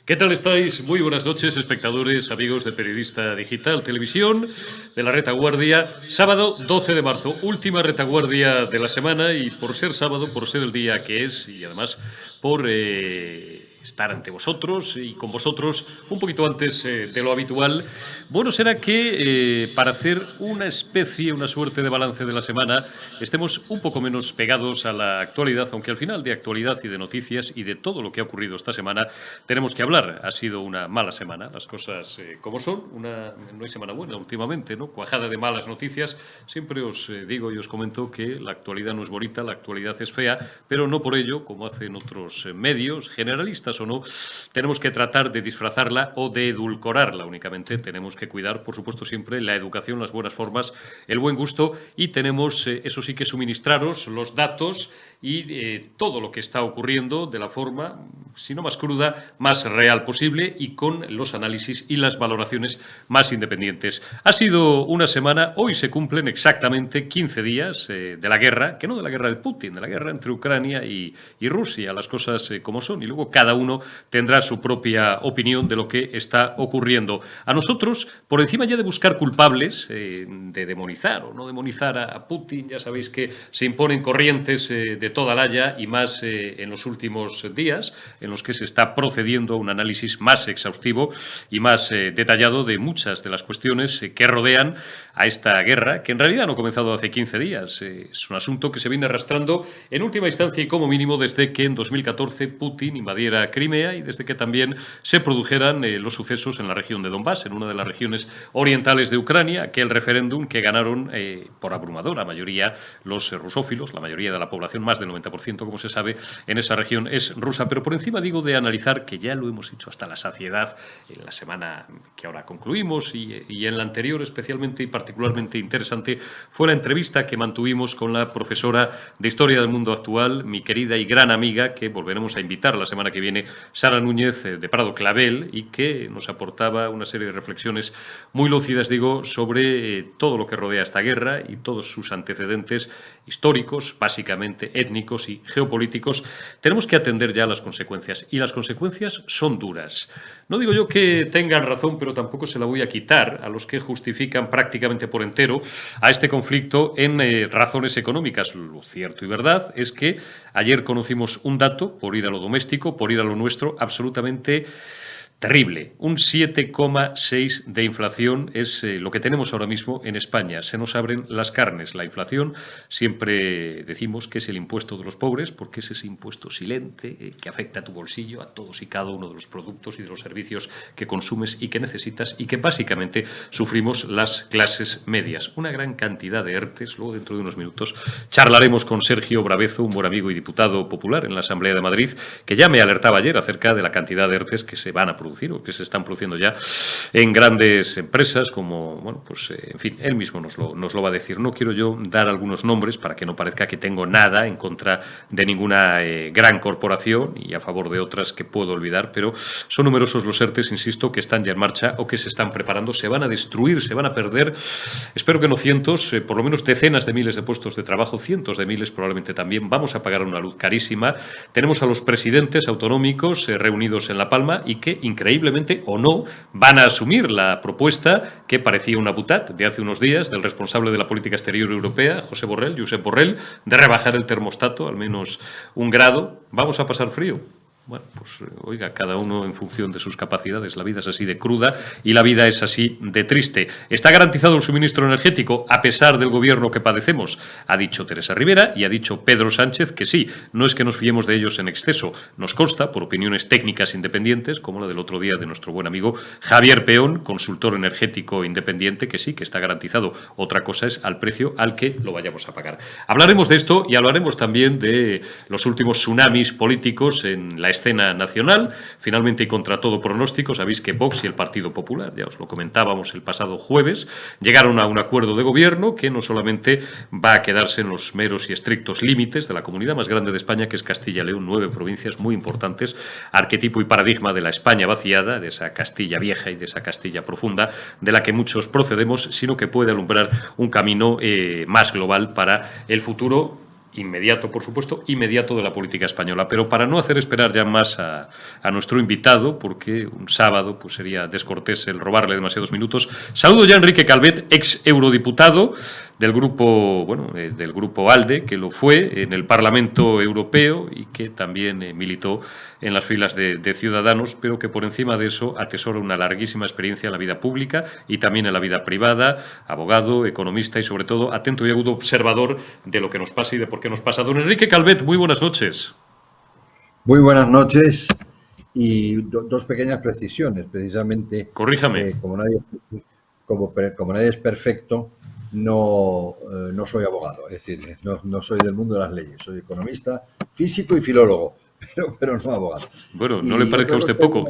¿Qué tal estáis? Muy buenas noches, espectadores, amigos de Periodista Digital Televisión, de la Retaguardia. Sábado 12 de marzo, última retaguardia de la semana, y por ser sábado, por ser el día que es, y además por estar ante vosotros y con vosotros un poquito antes de lo habitual, bueno será que para hacer una especie, una suerte de balance de la semana, estemos un poco menos pegados a la actualidad, aunque al final de actualidad y de noticias y de todo lo que ha ocurrido esta semana tenemos que hablar. Ha sido una mala semana, las cosas como son, no hay semana buena últimamente, ¿no? Cuajada de malas noticias. Siempre os digo y os comento que la actualidad no es bonita, la actualidad es fea, pero no por ello, como hacen otros medios, generalistas o no, tenemos que tratar de disfrazarla o de edulcorarla únicamente. Tenemos que cuidar, por supuesto, siempre la educación, las buenas formas, el buen gusto, y tenemos, eso sí, que suministraros los datos y todo lo que está ocurriendo de la forma, si no más cruda, más real posible, y con los análisis y las valoraciones más independientes. Ha sido una semana, hoy se cumplen exactamente 15 días de la guerra, que no de la guerra de Putin, de la guerra entre Ucrania y Rusia, las cosas como son, y luego cada uno tendrá su propia opinión de lo que está ocurriendo. A nosotros, por encima ya de buscar culpables, de demonizar o no demonizar a Putin, ya sabéis que se imponen corrientes de toda la haya, y más en los últimos días, en los que se está procediendo a un análisis más exhaustivo y más detallado de muchas de las cuestiones que rodean a esta guerra, que en realidad no ha comenzado hace 15 días. Es un asunto que se viene arrastrando en última instancia y como mínimo desde que en 2014 Putin invadiera Crimea y desde que también se produjeran los sucesos en la región de Donbass, en una de las regiones orientales de Ucrania, aquel referéndum que ganaron por abrumadora mayoría los rusófilos. La mayoría de la población, más del 90%, como se sabe, en esa región es rusa. Pero por encima, digo, de analizar, que ya lo hemos hecho hasta la saciedad en la semana que ahora concluimos y en la anterior, especialmente y particularmente interesante fue la entrevista que mantuvimos con la profesora de Historia del Mundo Actual, mi querida y gran amiga, que volveremos a invitar la semana que viene, Sara Núñez de Prado Clavel, y que nos aportaba una serie de reflexiones muy lúcidas, digo, sobre todo lo que rodea esta guerra y todos sus antecedentes históricos, básicamente étnicos y geopolíticos. Tenemos que atender ya las consecuencias, y las consecuencias son duras. No digo yo que tengan razón, pero tampoco se la voy a quitar a los que justifican prácticamente por entero a este conflicto en razones económicas. Lo cierto y verdad es que ayer conocimos un dato, por ir a lo doméstico, por ir a lo nuestro, absolutamente terrible. Un 7,6 de inflación es lo que tenemos ahora mismo en España. Se nos abren las carnes. La inflación, siempre decimos que es el impuesto de los pobres, porque es ese impuesto silente que afecta a tu bolsillo, a todos y cada uno de los productos y de los servicios que consumes y que necesitas, y que básicamente sufrimos las clases medias. Una gran cantidad de ERTEs. Luego, dentro de unos minutos, charlaremos con Sergio Bravezo, un buen amigo y diputado popular en la Asamblea de Madrid, que ya me alertaba ayer acerca de la cantidad de ERTEs que se van a producir o que se están produciendo ya en grandes empresas como, bueno, pues en fin, él mismo nos lo va a decir. No quiero yo dar algunos nombres para que no parezca que tengo nada en contra de ninguna gran corporación y a favor de otras que puedo olvidar, pero son numerosos los ERTEs, insisto, que están ya en marcha o que se están preparando. Se van a destruir, se van a perder, espero que no cientos, por lo menos decenas de miles de puestos de trabajo, cientos de miles probablemente también. Vamos a pagar una luz carísima. Tenemos a los presidentes autonómicos reunidos en La Palma y que, increíblemente o no, van a asumir la propuesta que parecía una butad de hace unos días del responsable de la política exterior europea, Josep Borrell, de rebajar el termostato al menos 1 grado. Vamos a pasar frío. Bueno, pues oiga, cada uno en función de sus capacidades. La vida es así de cruda y la vida es así de triste. ¿Está garantizado el suministro energético a pesar del gobierno que padecemos? Ha dicho Teresa Rivera y ha dicho Pedro Sánchez que sí. No es que nos fiemos de ellos en exceso. Nos consta, por opiniones técnicas independientes, como la del otro día de nuestro buen amigo Javier Peón, consultor energético independiente, que sí, que está garantizado. Otra cosa es al precio al que lo vayamos a pagar. Hablaremos de esto y hablaremos también de los últimos tsunamis políticos en la escena nacional. Finalmente, y contra todo pronóstico, sabéis que Vox y el Partido Popular, ya os lo comentábamos el pasado jueves, llegaron a un acuerdo de gobierno que no solamente va a quedarse en los meros y estrictos límites de la comunidad más grande de España, que es Castilla y León, 9 provincias muy importantes, arquetipo y paradigma de la España vaciada, de esa Castilla vieja y de esa Castilla profunda, de la que muchos procedemos, sino que puede alumbrar un camino más global para el futuro inmediato, por supuesto, inmediato de la política española. Pero para no hacer esperar ya más a nuestro invitado, porque un sábado pues sería descortés el robarle demasiados minutos, saludo ya a Enrique Calvet, ex eurodiputado del grupo, del grupo ALDE, que lo fue en el Parlamento Europeo y que también militó en las filas de Ciudadanos, pero que por encima de eso atesora una larguísima experiencia en la vida pública y también en la vida privada, abogado, economista y sobre todo atento y agudo observador de lo que nos pasa y de por qué nos pasa. Don Enrique Calvet, muy buenas noches. Muy buenas noches y dos pequeñas precisiones, precisamente. Corríjame. Como nadie es perfecto, no soy abogado, es decir, no soy del mundo de las leyes, soy economista, físico y filólogo, pero no abogado. Bueno, no le Y parezca a otra usted cosa poco.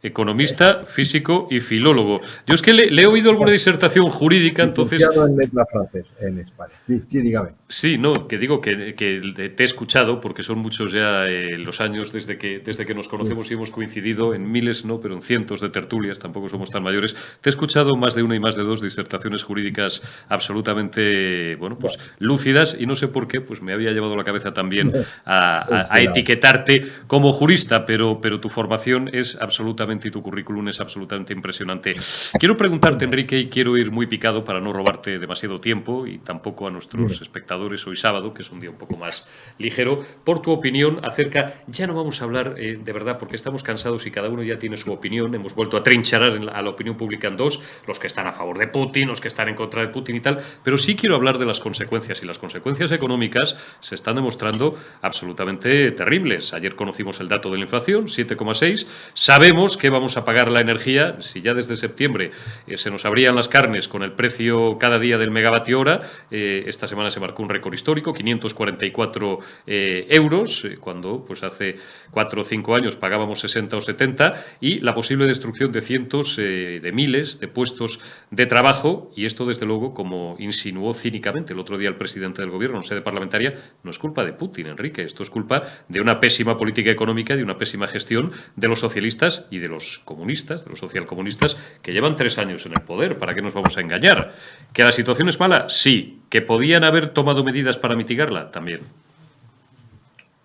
Economista, físico y filólogo. Yo es que le he oído alguna disertación jurídica, entonces... licenciado en letras francés en España. Sí, dígame. Sí, no, que digo que te he escuchado, porque son muchos ya los años desde que nos conocemos y hemos coincidido en miles, no, pero en cientos de tertulias, tampoco somos tan mayores. Te he escuchado más de una y más de dos disertaciones jurídicas absolutamente, pues lúcidas, y no sé por qué, pues me había llevado la cabeza también a etiquetarte como jurista, pero tu formación es absolutamente, y tu currículum es absolutamente impresionante. Quiero preguntarte, Enrique, y quiero ir muy picado para no robarte demasiado tiempo y tampoco a nuestros espectadores hoy sábado, que es un día un poco más ligero, por tu opinión acerca, ya no vamos a hablar de verdad porque estamos cansados y cada uno ya tiene su opinión, hemos vuelto a trincharar a la opinión pública en dos, los que están a favor de Putin, los que están en contra de Putin y tal, pero sí quiero hablar de las consecuencias, y las consecuencias económicas se están demostrando absolutamente terribles. Ayer conocimos el dato de la inflación, 7,6, sabemos que vamos a pagar la energía, si ya desde septiembre se nos abrían las carnes con el precio cada día del megavatio hora, esta semana se marcó un récord histórico, 544 euros, cuando pues hace 4 o 5 años pagábamos 60 o 70, y la posible destrucción de cientos de miles de puestos de trabajo, y esto desde luego, como insinuó cínicamente el otro día el presidente del gobierno en sede parlamentaria, no es culpa de Putin, Enrique, esto es culpa de una pésima política económica y de una pésima gestión de los socialistas y de los comunistas, de los socialcomunistas, que llevan 3 años en el poder. ¿Para qué nos vamos a engañar? ¿Que la situación es mala? Sí. ¿Que podían haber tomado medidas para mitigarla? También.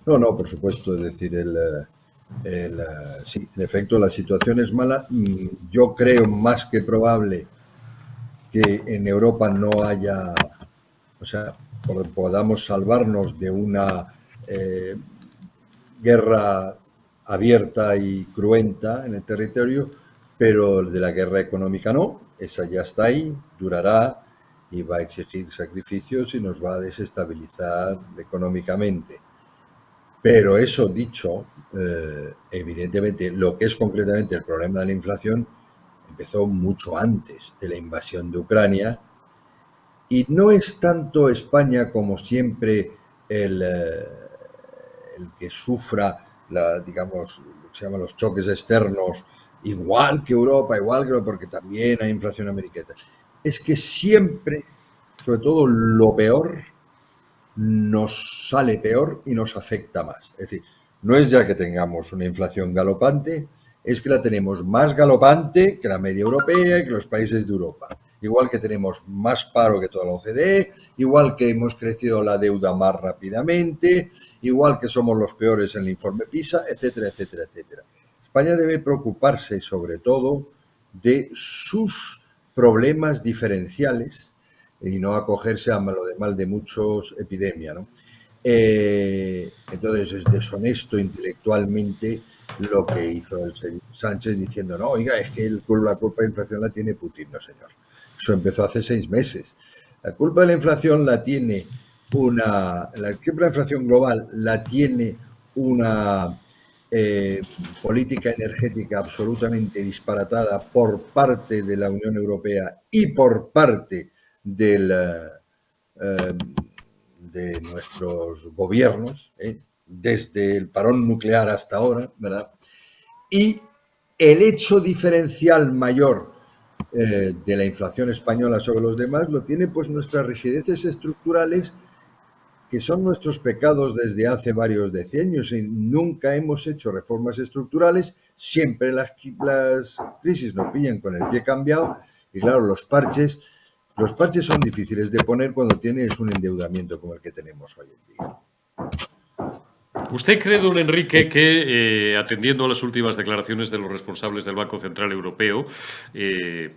No, por supuesto. Es decir, sí, en efecto, la situación es mala. Yo creo más que probable que en Europa no haya, podamos salvarnos de una guerra abierta y cruenta en el territorio, pero de la guerra económica no. Esa ya está ahí, durará y va a exigir sacrificios y nos va a desestabilizar económicamente. Pero eso dicho, evidentemente, lo que es concretamente el problema de la inflación empezó mucho antes de la invasión de Ucrania, y no es tanto España como siempre el que sufra digamos, lo que se llaman los choques externos, igual que Europa, porque también hay inflación americana. Es que siempre, sobre todo lo peor, nos sale peor y nos afecta más. Es decir, no es ya que tengamos una inflación galopante, es que la tenemos más galopante que la media europea y que los países de Europa. Igual que tenemos más paro que toda la OCDE, igual que hemos crecido la deuda más rápidamente, igual que somos los peores en el informe PISA, etcétera, etcétera, etcétera. España debe preocuparse sobre todo de sus problemas diferenciales y no acogerse a lo de mal de muchos epidemia, ¿no? Entonces es deshonesto intelectualmente lo que hizo el señor Sánchez diciendo, no, oiga, es que la culpa de la inflación la tiene Putin. No, señor. Eso empezó hace 6 meses. La culpa de la inflación la tiene la culpa de la inflación global la tiene una política energética absolutamente disparatada por parte de la Unión Europea y por parte de nuestros gobiernos, desde el parón nuclear hasta ahora, ¿verdad? Y el hecho diferencial mayor de la inflación española sobre los demás lo tiene pues nuestras rigideces estructurales, que son nuestros pecados desde hace varios decenios, y nunca hemos hecho reformas estructurales, siempre las crisis nos pillan con el pie cambiado, y claro, los parches Los parches son difíciles de poner cuando tienes un endeudamiento como el que tenemos hoy en día. ¿Usted cree, don Enrique, que atendiendo a las últimas declaraciones de los responsables del Banco Central Europeo,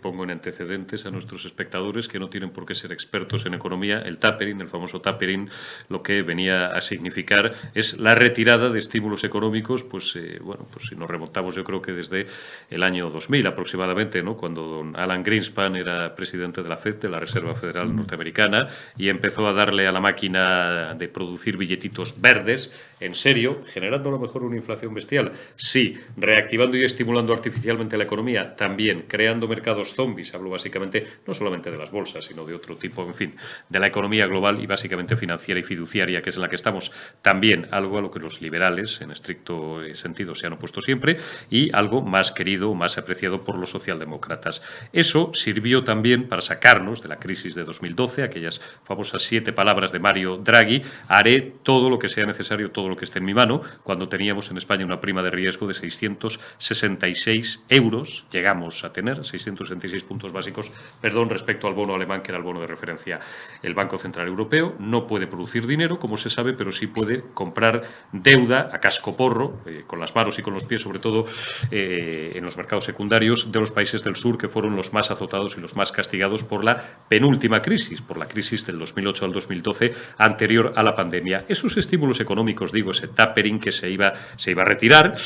pongo en antecedentes a nuestros espectadores que no tienen por qué ser expertos en economía, el tapering, el famoso tapering, lo que venía a significar es la retirada de estímulos económicos, pues si nos remontamos yo creo que desde el año 2000 aproximadamente, ¿no? Cuando don Alan Greenspan era presidente de la FED, de la Reserva Federal Norteamericana, y empezó a darle a la máquina de producir billetitos verdes, en serio, generando a lo mejor una inflación bestial. Sí, reactivando y estimulando artificialmente la economía, también creando mercados zombies. Hablo básicamente no solamente de las bolsas, sino de otro tipo, en fin, de la economía global y básicamente financiera y fiduciaria, que es en la que estamos. También algo a lo que los liberales, en estricto sentido, se han opuesto siempre, y algo más querido, más apreciado por los socialdemócratas. Eso sirvió también para sacarnos de la crisis de 2012, aquellas famosas 7 palabras de Mario Draghi: haré todo lo que sea necesario, todo lo que esté en mi mano, cuando teníamos en España una prima de riesgo de 666 euros, llegamos a tener 666 puntos básicos, respecto al bono alemán, que era el bono de referencia. El Banco Central Europeo no puede producir dinero, como se sabe, pero sí puede comprar deuda a cascoporro, con las manos y con los pies, sobre todo en los mercados secundarios de los países del sur, que fueron los más azotados y los más castigados por la penúltima crisis, por la crisis del 2008 al 2012, anterior a la pandemia. Esos estímulos económicos, digo, ese tapering que se iba a retirar,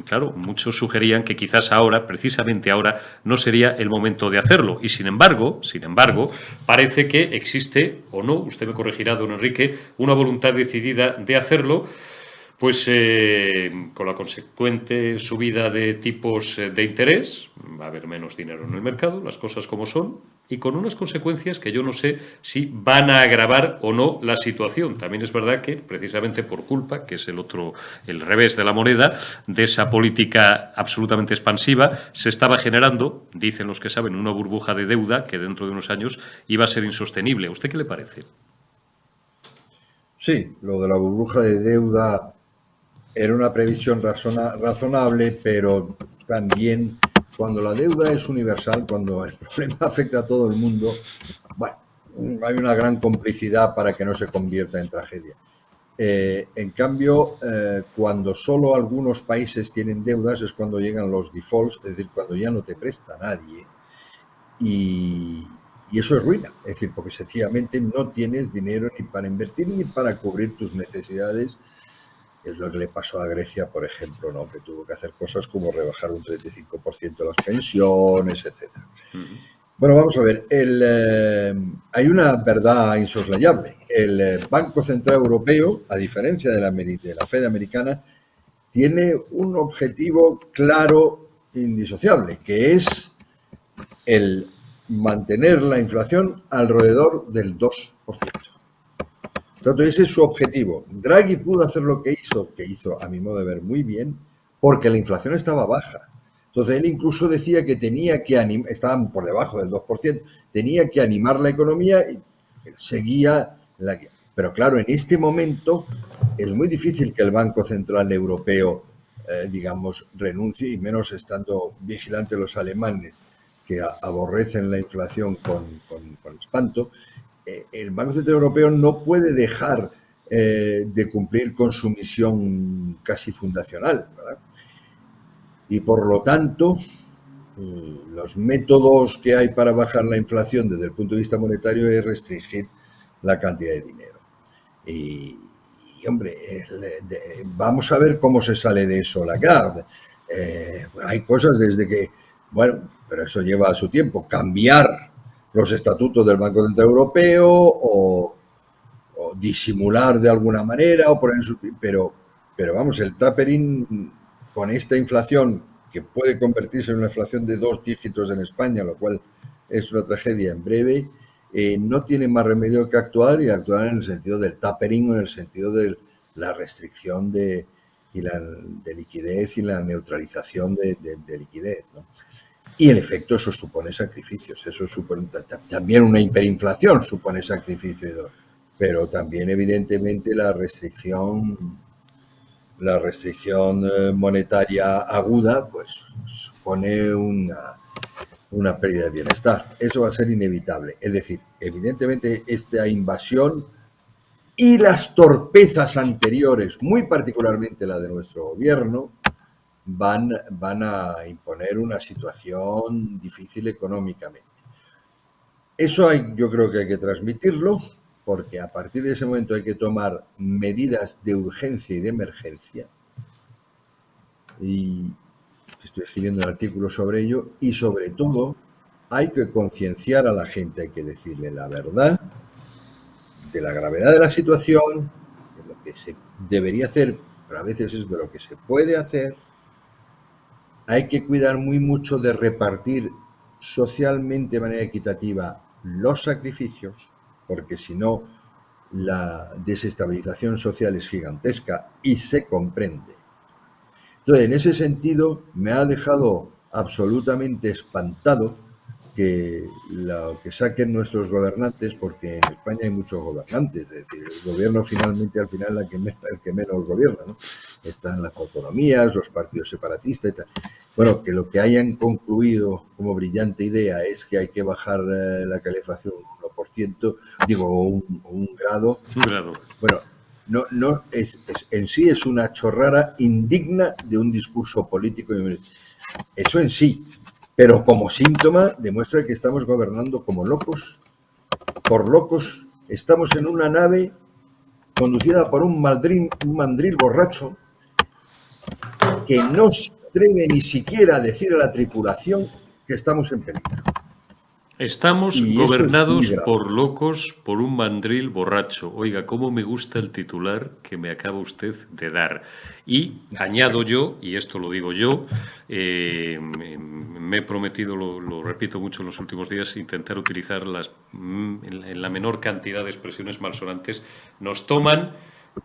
claro, muchos sugerían que quizás ahora, precisamente ahora, no sería el momento de hacerlo. Y sin embargo, parece que existe, o no, usted me corregirá, don Enrique, una voluntad decidida de hacerlo, pues con la consecuente subida de tipos de interés, va a haber menos dinero en el mercado, las cosas como son, y con unas consecuencias que yo no sé si van a agravar o no la situación. También es verdad que, precisamente por culpa, que es el revés de la moneda, de esa política absolutamente expansiva, se estaba generando, dicen los que saben, una burbuja de deuda que dentro de unos años iba a ser insostenible. ¿A usted qué le parece? Sí, lo de la burbuja de deuda era una previsión razonable, pero también cuando la deuda es universal, cuando el problema afecta a todo el mundo, bueno, hay una gran complicidad para que no se convierta en tragedia. En cambio, cuando solo algunos países tienen deudas es cuando llegan los defaults, es decir, cuando ya no te presta nadie. Y eso es ruina, es decir, porque sencillamente no tienes dinero ni para invertir ni para cubrir tus necesidades. Es lo que le pasó a Grecia, por ejemplo, ¿no? Que tuvo que hacer cosas como rebajar un 35% las pensiones, etc. Bueno, vamos a ver. Hay una verdad insoslayable. El Banco Central Europeo, a diferencia de la Fed americana, tiene un objetivo claro e indisociable, que es el mantener la inflación alrededor del 2%. Entonces, ese es su objetivo. Draghi pudo hacer lo que hizo a mi modo de ver muy bien, porque la inflación estaba baja. Entonces, él incluso decía que tenía que animar, estaban por debajo del 2%, tenía que animar la economía y seguía la guía. Pero claro, en este momento es muy difícil que el Banco Central Europeo, renuncie, y menos estando vigilantes los alemanes, que aborrecen la inflación con espanto. El Banco Central Europeo no puede dejar de cumplir con su misión casi fundacional, ¿verdad? Y por lo tanto, los métodos que hay para bajar la inflación desde el punto de vista monetario es restringir la cantidad de dinero. Y hombre, vamos a ver cómo se sale de eso Lagarde. Hay cosas desde que, bueno, pero eso lleva a su tiempo, cambiar los estatutos del Banco Central Europeo o disimular de alguna manera, pero vamos, el tapering con esta inflación que puede convertirse en una inflación de 2 dígitos en España, lo cual es una tragedia en breve, no tiene más remedio que actuar, y actuar en el sentido del tapering o en el sentido de la restricción de liquidez y la neutralización de liquidez, ¿no? Y en efecto eso supone sacrificios, eso supone también una hiperinflación, supone sacrificios, pero también evidentemente la restricción monetaria aguda pues supone una pérdida de bienestar. Eso va a ser inevitable. Es decir, evidentemente esta invasión y las torpezas anteriores, muy particularmente la de nuestro gobierno, van a imponer una situación difícil económicamente. Eso yo creo que hay que transmitirlo, porque a partir de ese momento hay que tomar medidas de urgencia y de emergencia. Y estoy escribiendo un artículo sobre ello, y sobre todo hay que concienciar a la gente, hay que decirle la verdad de la gravedad de la situación, de lo que se debería hacer, pero a veces es de lo que se puede hacer. Hay que cuidar muy mucho de repartir socialmente de manera equitativa los sacrificios, porque si no, la desestabilización social es gigantesca y se comprende. Entonces, en ese sentido, me ha dejado absolutamente espantado que lo que saquen nuestros gobernantes, porque en España hay muchos gobernantes, es decir, el gobierno finalmente, al final, el que menos gobierna, ¿no? Están las autonomías, los partidos separatistas y tal. Bueno, que lo que hayan concluido como brillante idea es que hay que bajar la calefacción un 1%, digo, un grado. Un grado. Bueno, no en sí es una chorrada indigna de un discurso político. Eso en sí, pero como síntoma demuestra que estamos gobernando como locos, por locos. Estamos en una nave conducida por un mandril borracho que no se atreve ni siquiera a decir a la tripulación que estamos en peligro. Estamos Y gobernados por locos, por un mandril borracho. Oiga, cómo me gusta el titular que me acaba usted de dar. Y añado yo, y esto lo digo yo, me he prometido, lo repito mucho en los últimos días, intentar utilizar en la menor cantidad de expresiones malsonantes. Nos toman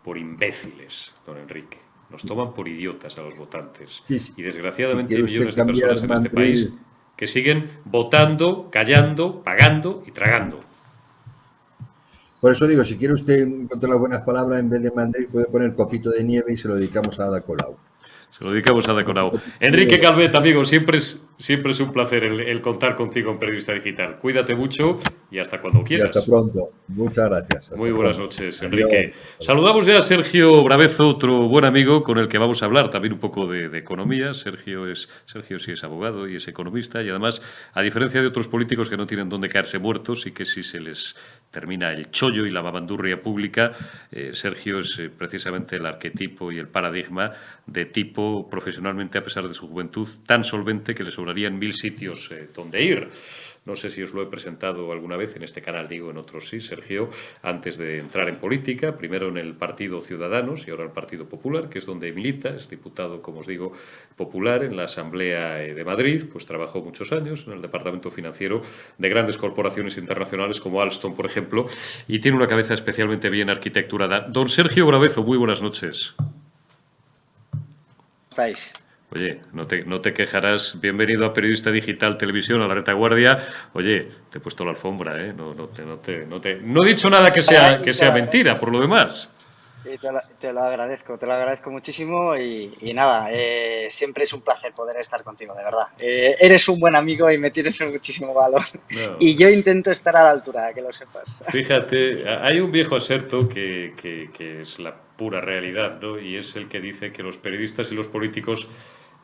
por imbéciles, don Enrique. Nos toman por idiotas a los votantes. Sí, y desgraciadamente si hay millones de personas en este país que siguen votando, callando, pagando y tragando. Por eso digo, si quiere usted encontrar las buenas palabras, en vez de mandril puede poner copito de nieve y se lo dedicamos a Ada Colau. Se lo dedicamos a Ada Colau. Enrique Calvet, amigo, siempre es un placer el contar contigo en Periodista Digital. Cuídate mucho y hasta cuando quieras. Y hasta pronto. Muchas gracias. Muy buenas noches, Enrique. Adiós. Saludamos ya a Sergio Bravezo, otro buen amigo con el que vamos a hablar también un poco de economía. Sergio sí es abogado y es economista y además, a diferencia de otros políticos que no tienen dónde caerse muertos y que si se les termina el chollo y la babandurria pública, Sergio es precisamente el arquetipo y el paradigma de tipo profesionalmente, a pesar de su juventud, tan solvente que le sobrarían 1000 sitios donde ir. No sé si os lo he presentado alguna vez en este canal, digo, en otros sí, Sergio, antes de entrar en política, primero en el Partido Ciudadanos y ahora en el Partido Popular, que es donde milita, es diputado, como os digo, popular en la Asamblea de Madrid, pues trabajó muchos años en el departamento financiero de grandes corporaciones internacionales como Alstom, por ejemplo, y tiene una cabeza especialmente bien arquitecturada. Don Sergio Bravezo, muy buenas noches. ¿Cómo estáis? Oye, no te quejarás. Bienvenido a Periodista Digital Televisión, a la retaguardia. Oye, te he puesto la alfombra, ¿eh? No he dicho nada que sea mentira, por lo demás. Te lo agradezco muchísimo y nada, siempre es un placer poder estar contigo, de verdad. Eres un buen amigo y me tienes muchísimo valor. No. Y yo intento estar a la altura, que lo sepas. Fíjate, hay un viejo aserto que es la pura realidad, ¿no? Y es el que dice que los periodistas y los políticos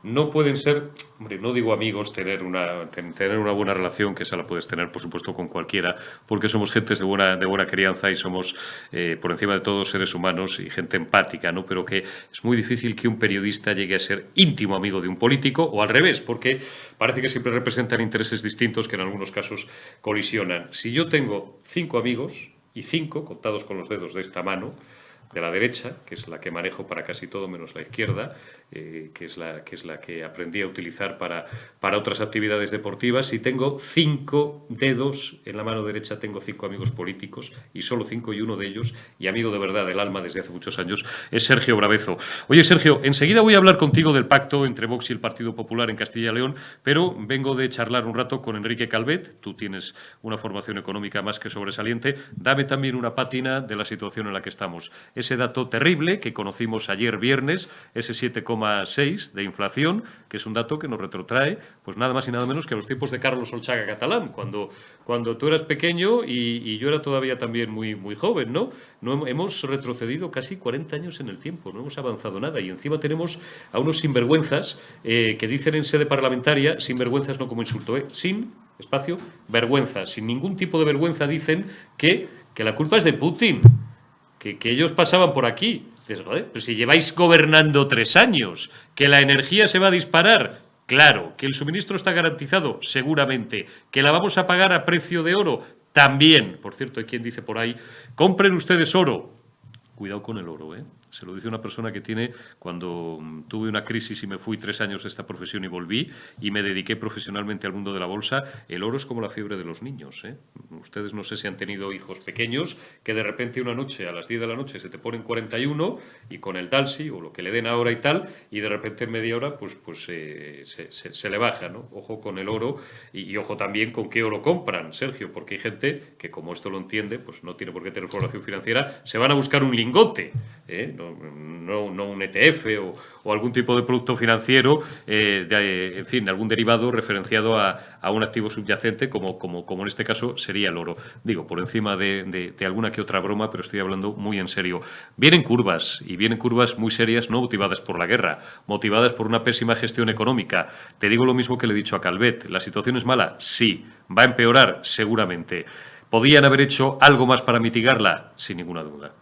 no pueden ser, hombre, no digo amigos, tener una buena relación, que esa la puedes tener, por supuesto, con cualquiera, porque somos gentes de buena crianza y somos, por encima de todo, seres humanos y gente empática, ¿no? Pero que es muy difícil que un periodista llegue a ser íntimo amigo de un político, o al revés, porque parece que siempre representan intereses distintos que en algunos casos colisionan. Si yo tengo 5 amigos, y 5, contados con los dedos de esta mano, de la derecha, que es la que manejo para casi todo menos la izquierda, que es la que aprendí a utilizar para otras actividades deportivas. Y tengo 5 dedos en la mano derecha, tengo 5 amigos políticos, y solo 5, y uno de ellos, y amigo de verdad del alma desde hace muchos años, es Sergio Bravezo. Oye, Sergio, enseguida voy a hablar contigo del pacto entre Vox y el Partido Popular en Castilla y León, pero vengo de charlar un rato con Enrique Calvet. Tú tienes una formación económica más que sobresaliente. Dame también una pátina de la situación en la que estamos. ese dato terrible que conocimos ayer viernes, ese 7,6 de inflación, que es un dato que nos retrotrae, pues nada más y nada menos que a los tiempos de Carlos Olchaga Catalán, cuando tú eras pequeño y yo era todavía también muy, muy joven, ¿no? Hemos retrocedido casi 40 años en el tiempo, no hemos avanzado nada, y encima tenemos a unos sinvergüenzas que dicen en sede parlamentaria, sinvergüenzas no como insulto, sin espacio, vergüenza, sin ningún tipo de vergüenza, dicen que la culpa es de Putin, que ellos pasaban por aquí. Dices, joder, pues si lleváis gobernando 3 años, que la energía se va a disparar, claro, que el suministro está garantizado, seguramente, que la vamos a pagar a precio de oro, también. Por cierto, hay quien dice por ahí, compren ustedes oro. Cuidado con el oro, ¿eh? Se lo dice una persona que tiene, cuando tuve una crisis y me fui 3 años de esta profesión y volví y me dediqué profesionalmente al mundo de la bolsa, el oro es como la fiebre de los niños, ¿eh? Ustedes no sé si han tenido hijos pequeños que de repente una noche, a las 10 de la noche, se te ponen 41 y con el Dalsi o lo que le den ahora y tal, y de repente en media hora pues se le baja, ¿no? Ojo con el oro y ojo también con qué oro compran, Sergio, porque hay gente que como esto lo entiende, pues no tiene por qué tener formación financiera, se van a buscar un lingote, no un ETF o algún tipo de producto financiero, en fin, algún derivado referenciado a un activo subyacente como en este caso sería el oro. Digo, por encima de alguna que otra broma, pero estoy hablando muy en serio. Vienen curvas muy serias, no motivadas por la guerra, motivadas por una pésima gestión económica. Te digo lo mismo que le he dicho a Calvet. ¿La situación es mala? Sí. ¿Va a empeorar? Seguramente. ¿Podían haber hecho algo más para mitigarla? Sin ninguna duda.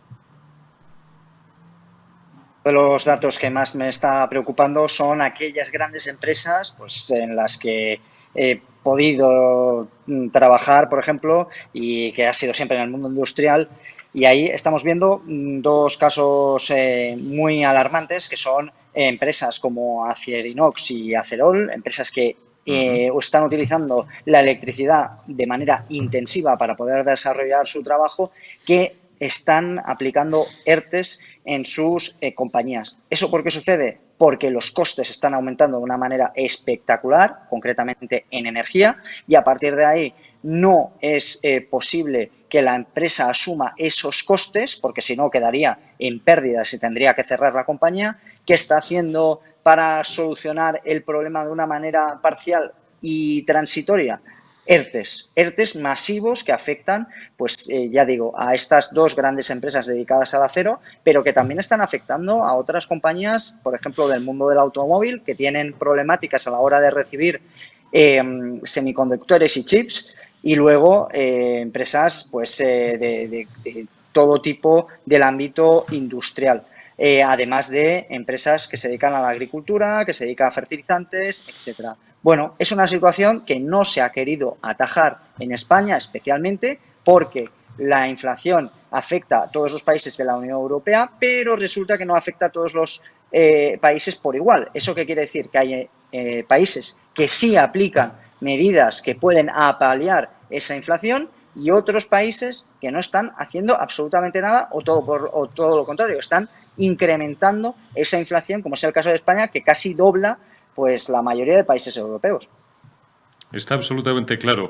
De los datos que más me está preocupando son aquellas grandes empresas pues, en las que he podido trabajar, por ejemplo, y que ha sido siempre en el mundo industrial. Y ahí estamos viendo 2 casos muy alarmantes, que son empresas como Acerinox y Acerol, empresas que están utilizando la electricidad de manera intensiva para poder desarrollar su trabajo, que están aplicando ERTES en sus compañías. ¿Eso por qué sucede? Porque los costes están aumentando de una manera espectacular, concretamente en energía, y a partir de ahí no es posible que la empresa asuma esos costes, porque si no quedaría en pérdidas y tendría que cerrar la compañía. ¿Qué está haciendo para solucionar el problema de una manera parcial y transitoria? ERTES masivos que afectan, pues ya digo, a estas 2 grandes empresas dedicadas al acero, pero que también están afectando a otras compañías, por ejemplo, del mundo del automóvil, que tienen problemáticas a la hora de recibir semiconductores y chips, y luego empresas pues de todo tipo del ámbito industrial. Además de empresas que se dedican a la agricultura, que se dedican a fertilizantes, etcétera. Bueno, es una situación que no se ha querido atajar en España, especialmente porque la inflación afecta a todos los países de la Unión Europea, pero resulta que no afecta a todos los países por igual. ¿Eso qué quiere decir? Que hay países que sí aplican medidas que pueden apalear esa inflación y otros países que no están haciendo absolutamente nada o todo lo contrario, están incrementando esa inflación, como es el caso de España, que casi dobla pues la mayoría de países europeos. Está absolutamente claro.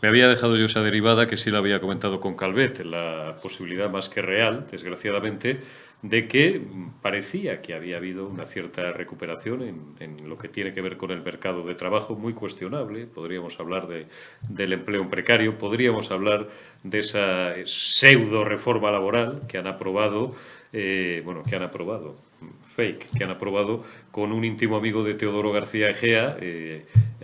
Me había dejado yo esa derivada que sí la había comentado con Calvet, la posibilidad más que real, desgraciadamente, de que parecía que había habido una cierta recuperación en lo que tiene que ver con el mercado de trabajo, muy cuestionable. Podríamos hablar del empleo precario, podríamos hablar de esa pseudo reforma laboral que han aprobado, que han aprobado con un íntimo amigo de Teodoro García Egea,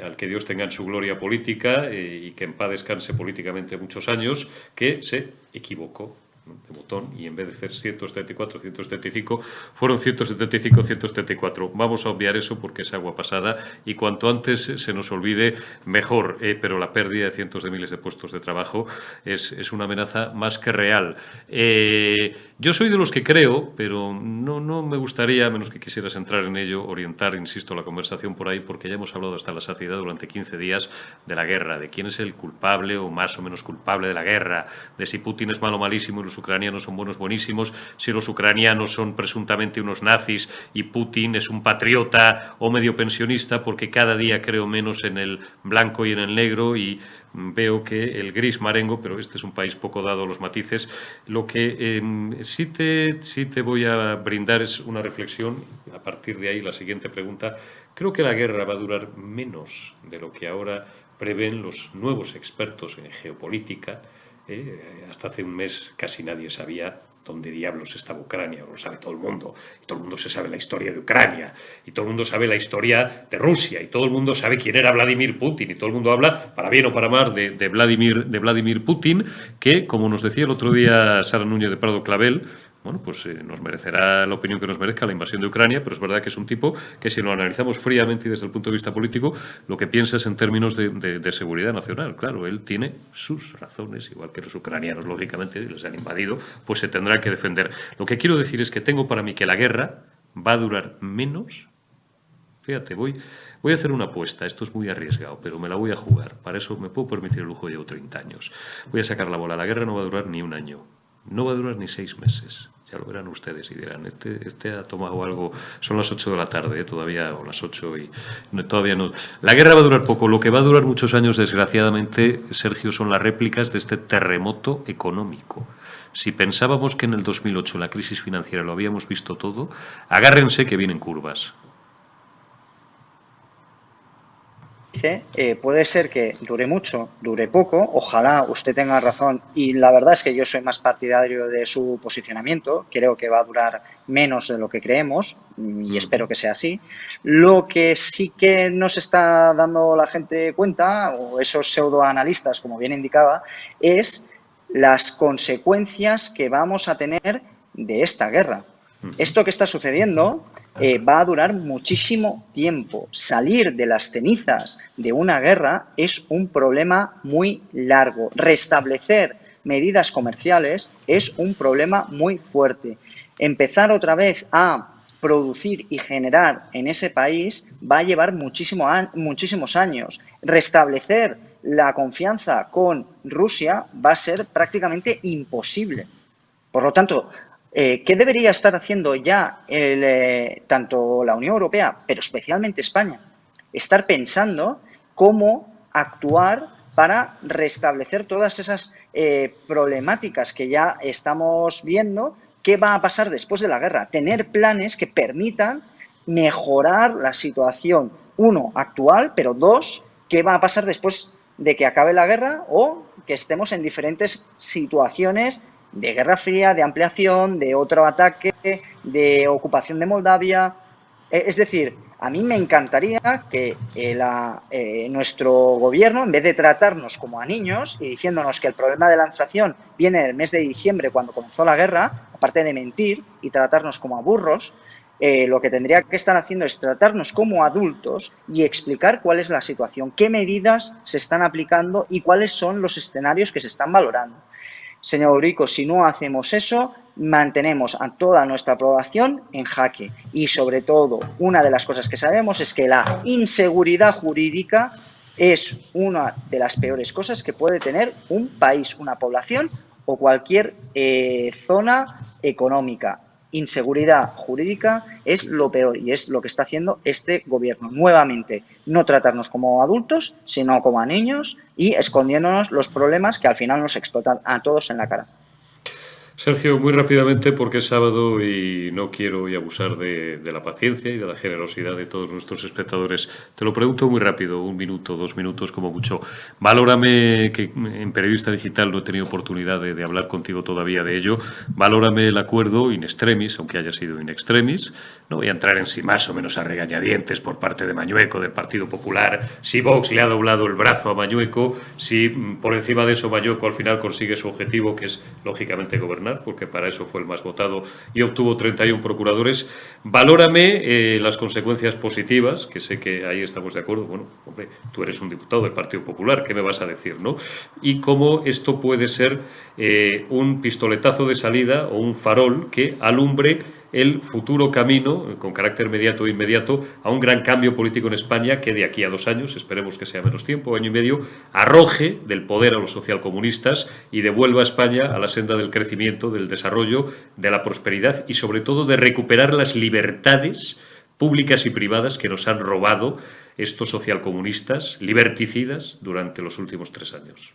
al que Dios tenga en su gloria política y que en paz descanse políticamente muchos años, que se equivocó de botón y en vez de ser 174, 175, fueron 175, 174. Vamos a obviar eso porque es agua pasada y cuanto antes se nos olvide, mejor. Pero la pérdida de cientos de miles de puestos de trabajo es una amenaza más que real. Yo soy de los que creo, pero no me gustaría, a menos que quisieras entrar en ello, orientar, insisto, la conversación por ahí, porque ya hemos hablado hasta la saciedad durante 15 días de la guerra, de quién es el culpable o más o menos culpable de la guerra, de si Putin es malo, malísimo y los ucranianos son buenos, buenísimos, si los ucranianos son presuntamente unos nazis y Putin es un patriota o medio pensionista, porque cada día creo menos en el blanco y en el negro y veo que el gris marengo, pero este es un país poco dado a los matices. Lo que sí te voy a brindar es una reflexión. A partir de ahí, la siguiente pregunta. Creo que la guerra va a durar menos de lo que ahora prevén los nuevos expertos en geopolítica. Hasta hace un mes casi nadie sabía dónde diablos estaba Ucrania, lo sabe todo el mundo, y todo el mundo se sabe la historia de Ucrania, y todo el mundo sabe la historia de Rusia, y todo el mundo sabe quién era Vladimir Putin, y todo el mundo habla, para bien o para mal, de Vladimir Putin, que, como nos decía el otro día Sara Núñez de Prado Clavel, bueno, pues nos merecerá la opinión que nos merezca la invasión de Ucrania, pero es verdad que es un tipo que, si lo analizamos fríamente y desde el punto de vista político, lo que piensa es en términos de seguridad nacional. Claro, él tiene sus razones, igual que los ucranianos, lógicamente, les han invadido, pues se tendrá que defender. Lo que quiero decir es que tengo para mí que la guerra va a durar menos. Fíjate, voy a hacer una apuesta, esto es muy arriesgado, pero me la voy a jugar. Para eso me puedo permitir el lujo, llevo 30 años. Voy a sacar la bola. La guerra no va a durar ni un año. No va a durar ni 6 meses. Ya lo verán ustedes y dirán, este ha tomado algo, son las 8 de la tarde, todavía, o las 8 y todavía no. La guerra va a durar poco. Lo que va a durar muchos años, desgraciadamente, Sergio, son las réplicas de este terremoto económico. Si pensábamos que en el 2008 la crisis financiera lo habíamos visto todo, agárrense que vienen curvas. Puede ser que dure mucho, dure poco, ojalá usted tenga razón, y la verdad es que yo soy más partidario de su posicionamiento, creo que va a durar menos de lo que creemos y espero que sea así. Lo que sí que nos está dando la gente cuenta, o esos pseudoanalistas, como bien indicaba, es las consecuencias que vamos a tener de esta guerra. Esto que está sucediendo va a durar muchísimo tiempo. Salir de las cenizas de una guerra es un problema muy largo. Restablecer medidas comerciales es un problema muy fuerte. Empezar otra vez a producir y generar en ese país va a llevar muchísimos años. Restablecer la confianza con Rusia va a ser prácticamente imposible. Por lo tanto, ¿qué debería estar haciendo ya tanto la Unión Europea, pero especialmente España? Estar pensando cómo actuar para restablecer todas esas problemáticas que ya estamos viendo. ¿Qué va a pasar después de la guerra? Tener planes que permitan mejorar la situación, uno, actual, pero dos, ¿qué va a pasar después de que acabe la guerra o que estemos en diferentes situaciones de Guerra Fría, de ampliación, de otro ataque, de ocupación de Moldavia? Es decir, a mí me encantaría que nuestro gobierno, en vez de tratarnos como a niños y diciéndonos que el problema de la inflación viene del mes de diciembre cuando comenzó la guerra, aparte de mentir y tratarnos como a burros, lo que tendría que estar haciendo es tratarnos como adultos y explicar cuál es la situación, qué medidas se están aplicando y cuáles son los escenarios que se están valorando. Señor Eurico, si no hacemos eso, mantenemos a toda nuestra población en jaque. Y sobre todo, una de las cosas que sabemos es que la inseguridad jurídica es una de las peores cosas que puede tener un país, una población o cualquier zona económica. Inseguridad jurídica es lo peor y es lo que está haciendo este gobierno. Nuevamente, no tratarnos como adultos, sino como a niños y escondiéndonos los problemas que al final nos explotan a todos en la cara. Sergio, muy rápidamente, porque es sábado y no quiero hoy abusar de la paciencia y de la generosidad de todos nuestros espectadores. Te lo pregunto muy rápido, 1 minuto, 2 minutos como mucho. Valórame, que en Periodista Digital no he tenido oportunidad de hablar contigo todavía de ello, valórame el acuerdo in extremis, aunque haya sido in extremis. No voy a entrar en si más o menos a regañadientes por parte de Mañueco, del Partido Popular, si Vox le ha doblado el brazo a Mañueco, si por encima de eso Mañueco al final consigue su objetivo, que es lógicamente gobernar, porque para eso fue el más votado y obtuvo 31 procuradores. Valórame las consecuencias positivas, que sé que ahí estamos de acuerdo. Bueno, hombre, tú eres un diputado del Partido Popular, ¿qué me vas a decir, no? Y cómo esto puede ser un pistoletazo de salida o un farol que alumbre el futuro camino, con carácter inmediato e inmediato, a un gran cambio político en España que de aquí a 2 años, esperemos que sea menos tiempo, año y medio, arroje del poder a los socialcomunistas y devuelva a España a la senda del crecimiento, del desarrollo, de la prosperidad y sobre todo de recuperar las libertades públicas y privadas que nos han robado estos socialcomunistas liberticidas durante los últimos 3 años.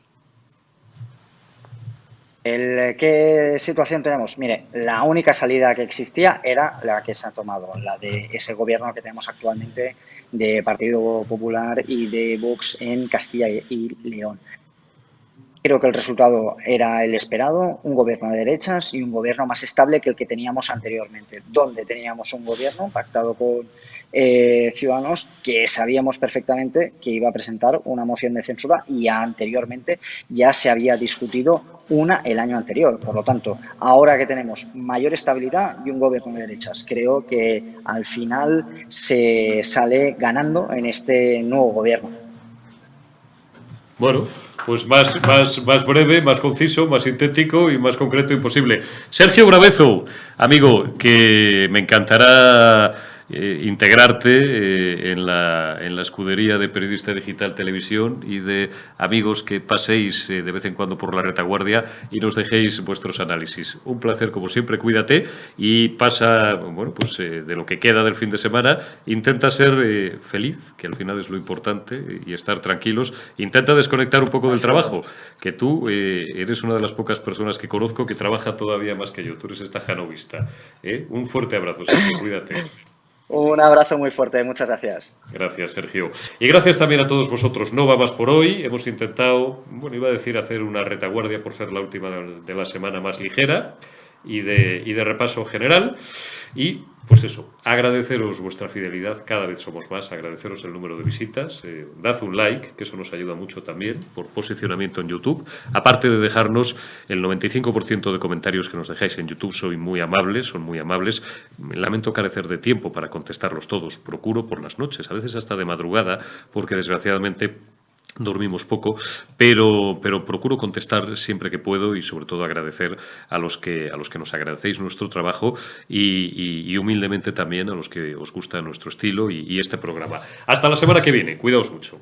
¿Qué situación tenemos? Mire, la única salida que existía era la que se ha tomado, la de ese gobierno que tenemos actualmente de Partido Popular y de Vox en Castilla y León. Creo que el resultado era el esperado, un gobierno de derechas y un gobierno más estable que el que teníamos anteriormente, donde teníamos un gobierno pactado con Ciudadanos que sabíamos perfectamente que iba a presentar una moción de censura y anteriormente ya se había discutido una el año anterior. Por lo tanto, ahora que tenemos mayor estabilidad y un gobierno de derechas, creo que al final se sale ganando en este nuevo gobierno. Bueno, pues más breve, más conciso, más sintético y más concreto imposible. Sergio Brabezo, amigo, que me encantará integrarte en la escudería de Periodista Digital Televisión y de amigos que paséis de vez en cuando por la retaguardia y nos dejéis vuestros análisis. Un placer, como siempre, cuídate y pasa, bueno, pues de lo que queda del fin de semana, intenta ser feliz, que al final es lo importante, y estar tranquilos. Intenta desconectar un poco del trabajo, que tú eres una de las pocas personas que conozco que trabaja todavía más que yo. Tú eres esta janovista. Un fuerte abrazo, Sergio, cuídate. Un abrazo muy fuerte, muchas gracias. Gracias, Sergio. Y gracias también a todos vosotros. No va más por hoy. Hemos intentado, bueno, iba a decir hacer una retaguardia por ser la última de la semana más ligera y de repaso general. Y, pues eso, agradeceros vuestra fidelidad, cada vez somos más, agradeceros el número de visitas, dad un like, que eso nos ayuda mucho también, por posicionamiento en YouTube, aparte de dejarnos el 95% de comentarios que nos dejáis en YouTube, son muy amables, lamento carecer de tiempo para contestarlos todos, procuro por las noches, a veces hasta de madrugada, porque desgraciadamente dormimos poco, pero procuro contestar siempre que puedo y sobre todo agradecer a los que nos agradecéis nuestro trabajo y humildemente también a los que os gusta nuestro estilo y este programa. Hasta la semana que viene. Cuidaos mucho.